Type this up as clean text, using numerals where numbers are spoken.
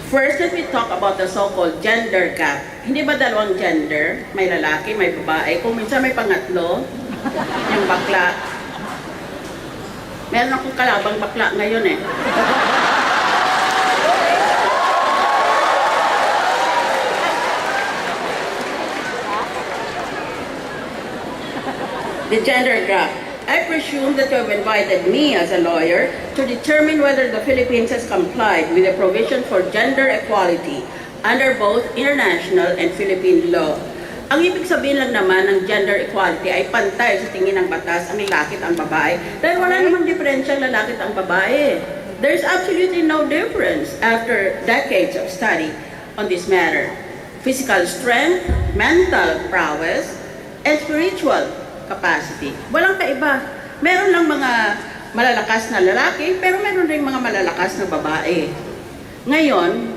First, let me talk about the so-called gender gap. Hindi ba dalawang gender? May lalaki, may babae. Kung minsan may pangatlo, yung bakla. Meron akong kalabang bakla ngayon eh. The gender gap. I presume that you have invited me as a lawyer to determine whether the Philippines has complied with the provision for gender equality under both international and Philippine law. Ang ibig sabihin lang naman ng gender equality ay pantay sa tingin ng batas ang lalaki at ang babae. Dahil wala namang diferensya ang lalaki at ang babae. There's absolutely no difference after decades of study on this matter. Physical strength, mental prowess, and spiritual capacity. Walang kaiba. Meron lang mga malalakas na lalaki, pero meron rin mga malalakas na babae. Ngayon,